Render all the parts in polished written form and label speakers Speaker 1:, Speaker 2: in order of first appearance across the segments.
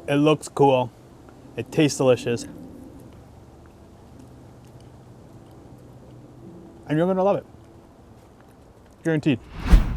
Speaker 1: It looks cool. It tastes delicious. And you're gonna love it. Guaranteed.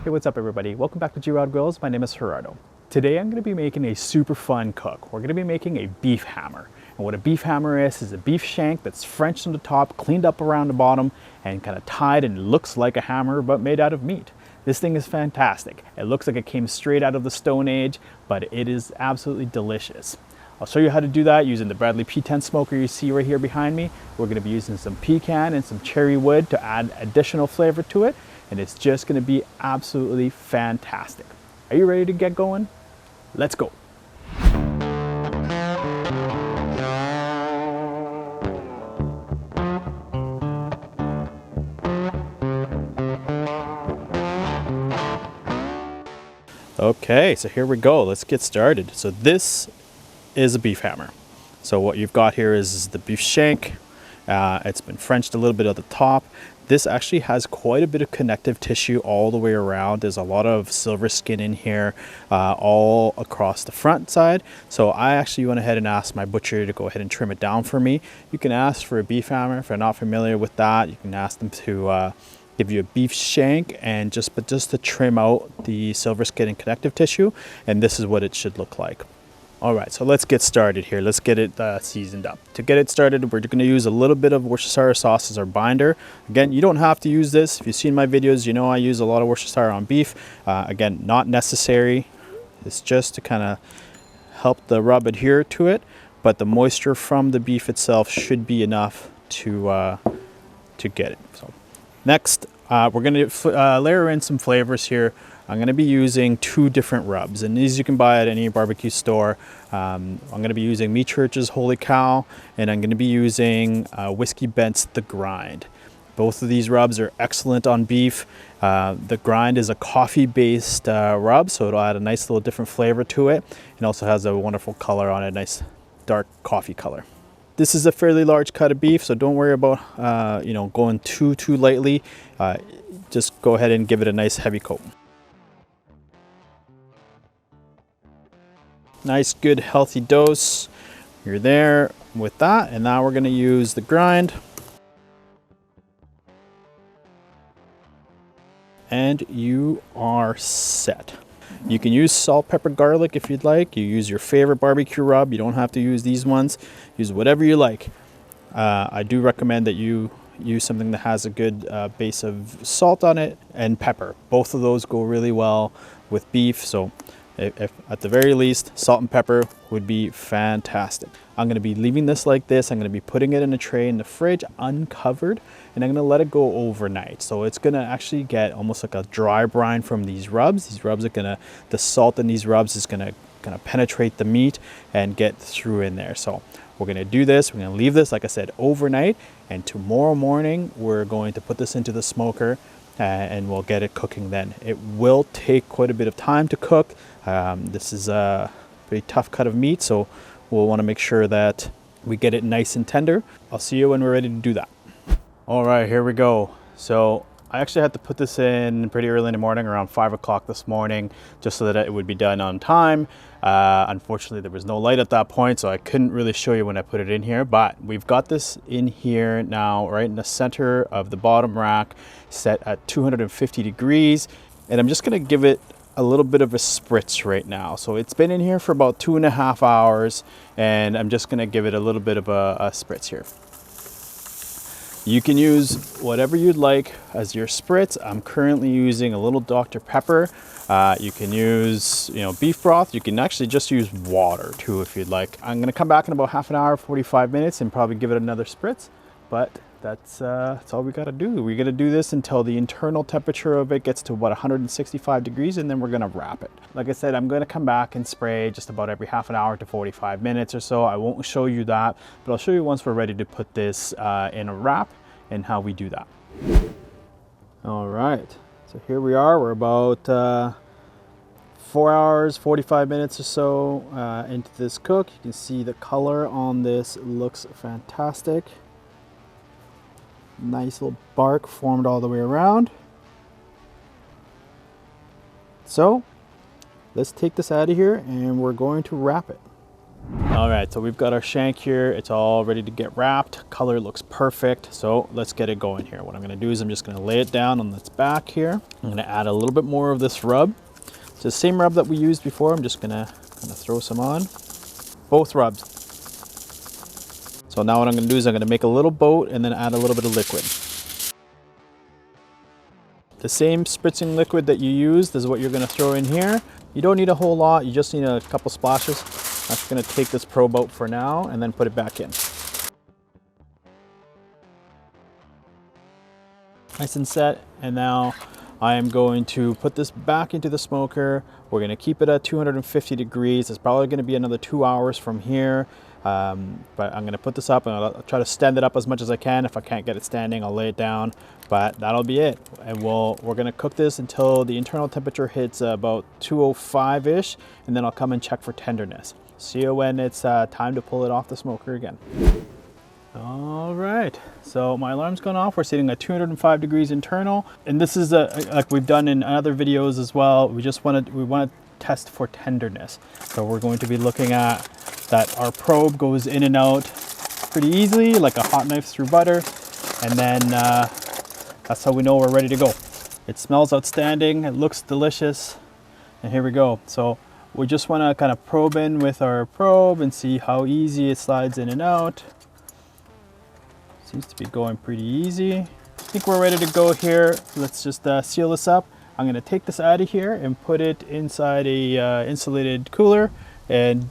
Speaker 1: Hey, what's up everybody? Welcome back to Gerardo Grills. My name is Gerardo. Today I'm gonna be making a super fun cook. We're gonna be making a beef hammer. And what a beef hammer is a beef shank that's Frenched on the top, cleaned up around the bottom, and kind of tied and looks like a hammer, but made out of meat. This thing is fantastic. It looks like it came straight out of the Stone Age, but it is absolutely delicious. I'll show you how to do that using the Bradley P10 smoker you see right here behind me. We're gonna be using some pecan and some cherry wood to add additional flavor to it, and it's just gonna be absolutely fantastic. Are you ready to get going? Let's go. Okay, so here we go. Let's get started. So this is a beef hammer. So what you've got here is the beef shank. It's been Frenched a little bit at the top. This actually has quite a bit of connective tissue all the way around. There's a lot of silver skin in here, all across the front side. So I actually went ahead and asked my butcher to go ahead and trim it down for me. You can ask for a beef hammer. If you're not familiar with that, you can ask them to give you a beef shank and just to trim out the silver skin and connective tissue. And this is what it should look like. All right, so let's get started here. Let's get it seasoned up. To get it started, we're gonna use a little bit of Worcestershire sauce as our binder. Again, you don't have to use this. If you've seen my videos, you know I use a lot of Worcestershire on beef. Again, not necessary. It's just to kind of help the rub adhere to it, but the moisture from the beef itself should be enough to get it. So next, we're gonna layer in some flavors here. I'm going to be using 2 different rubs, and these you can buy at any barbecue store. I'm going to be using Meat Church's Holy Cow, and I'm going to be using Whiskey Bent's The Grind. Both of these rubs are excellent on beef. The Grind is a coffee-based rub, so it'll add a nice little different flavor to it, and also has a wonderful color on it, nice dark coffee color. This is a fairly large cut of beef, so don't worry about going too lightly. Just go ahead and give it a nice heavy coat. Nice, good, healthy dose. You're there with that. And now we're going to use the grind. And you are set. You can use salt, pepper, garlic if you'd like. You use your favorite barbecue rub. You don't have to use these ones. Use whatever you like. I do recommend that you use something that has a good base of salt on it and pepper. Both of those go really well with beef. So if at the very least, salt and pepper would be fantastic. I'm going to be leaving this like this. I'm going to be putting it in a tray in the fridge uncovered, and I'm going to let it go overnight. So it's going to actually get almost like a dry brine from these rubs. These rubs are the salt in these rubs is going to kind of penetrate the meat and get through in there. So we're going to do this. We're going to leave this, like I said, overnight, and tomorrow morning we're going to put this into the smoker and we'll get it cooking then. It will take quite a bit of time to cook. This is a pretty tough cut of meat, so we'll want to make sure that we get it nice and tender. I'll see you when we're ready to do that. All right, here we go. So I actually had to put this in pretty early in the morning, around 5 o'clock this morning, just so that it would be done on time. Unfortunately, there was no light at that point, so I couldn't really show you when I put it in here, but we've got this in here now, right in the center of the bottom rack, set at 250 degrees. And I'm just gonna give it a little bit of a spritz right now. So it's been in here for about 2.5 hours, and I'm just gonna give it a little bit of a spritz here. You can use whatever you'd like as your spritz. I'm currently using a little Dr. Pepper. You can use, beef broth. You can actually just use water too if you'd like. I'm gonna come back in about half an hour, 45 minutes, and probably give it another spritz. But that's all we gotta do. We're gonna do this until the internal temperature of it gets to about 165 degrees, and then we're gonna wrap it. Like I said, I'm gonna come back and spray just about every half an hour to 45 minutes or so. I won't show you that, but I'll show you once we're ready to put this in a wrap and how we do that. All right, so here we are. We're about 4 hours, 45 minutes or so into this cook. You can see the color on this looks fantastic. Nice little bark formed all the way around. So let's take this out of here and we're going to wrap it. All right, so we've got our shank here. It's all ready to get wrapped. Color looks perfect. So let's get it going here. What I'm gonna do is I'm just gonna lay it down on its back here. I'm gonna add a little bit more of this rub. It's the same rub that we used before. I'm just gonna throw some on. Both rubs. So now what I'm gonna do is I'm gonna make a little boat and then add a little bit of liquid. The same spritzing liquid that you used is what you're gonna throw in here. You don't need a whole lot, you just need a couple splashes. I'm just gonna take this probe out for now and then put it back in. Nice and set, and now I am going to put this back into the smoker. We're gonna keep it at 250 degrees. It's probably gonna be another 2 hours from here. But I'm gonna put this up and I'll try to stand it up as much as I can. If I can't get it standing, I'll lay it down, but that'll be it. And we're gonna cook this until the internal temperature hits about 205-ish, and then I'll come and check for tenderness. See you when it's time to pull it off the smoker again. All right, so my alarm's gone off. We're sitting at 205 degrees internal, and this is like we've done in other videos as well. We want to test for tenderness. So we're going to be looking at that our probe goes in and out pretty easily, like a hot knife through butter, and then that's how we know we're ready to go. It smells outstanding. It looks delicious, and here we go. So we just want to kind of probe in with our probe and see how easy it slides in and out. Seems to be going pretty easy. I think we're ready to go here. Let's just seal this up. I'm going to take this out of here and put it inside a insulated cooler and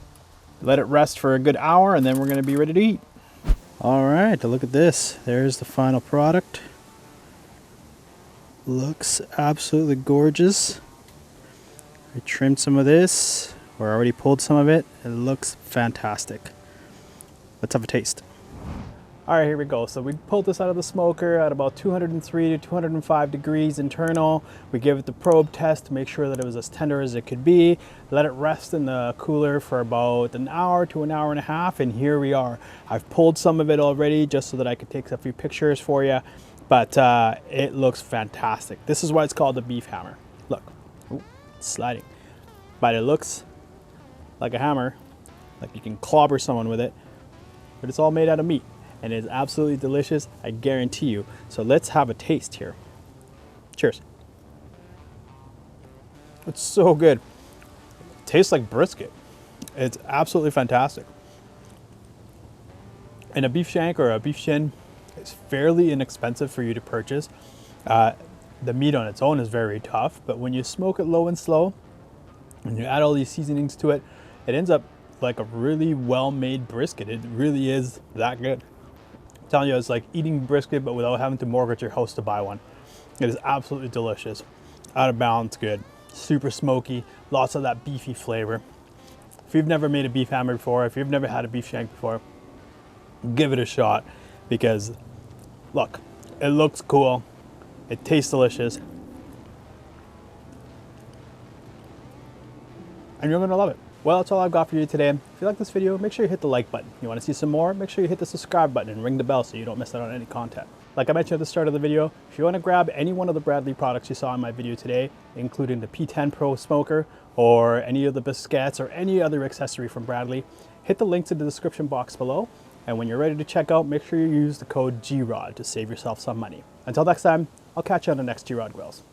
Speaker 1: let it rest for a good hour, and then we're going to be ready to eat. All right, look at this. There's the final product. Looks absolutely gorgeous. I trimmed some of this, or already pulled some of it. It looks fantastic. Let's have a taste. All right, here we go. So we pulled this out of the smoker at about 203 to 205 degrees internal. We gave it the probe test to make sure that it was as tender as it could be. Let it rest in the cooler for about an hour to an hour and a half, and here we are. I've pulled some of it already just so that I could take a few pictures for you, but it looks fantastic. This is why it's called the beef hammer. Look, ooh, it's sliding, but it looks like a hammer, like you can clobber someone with it, but it's all made out of meat. And it is absolutely delicious, I guarantee you. So let's have a taste here. Cheers. It's so good. It tastes like brisket. It's absolutely fantastic. And a beef shank or a beef shin is fairly inexpensive for you to purchase. The meat on its own is very tough, but when you smoke it low and slow, and you add all these seasonings to it, it ends up like a really well-made brisket. It really is that good. I'm telling you, it's like eating brisket but without having to mortgage your house to buy one. It is absolutely delicious. Out of balance good. Super smoky, lots of that beefy flavor. If you've never made a beef hammer before, if you've never had a beef shank before, give it a shot, because look, it looks cool, it tastes delicious, and you're gonna love it. Well, that's all I've got for you today. If you like this video, make sure you hit the like button. You want to see some more, make sure you hit the subscribe button and ring the bell so you don't miss out on any content. Like I mentioned at the start of the video, if you want to grab any one of the Bradley products you saw in my video today, including the P10 Pro smoker or any of the biscuits or any other accessory from Bradley, hit the links in the description box below. And when you're ready to check out, make sure you use the code GROD to save yourself some money. Until next time, I'll catch you on the next Gerard Grills.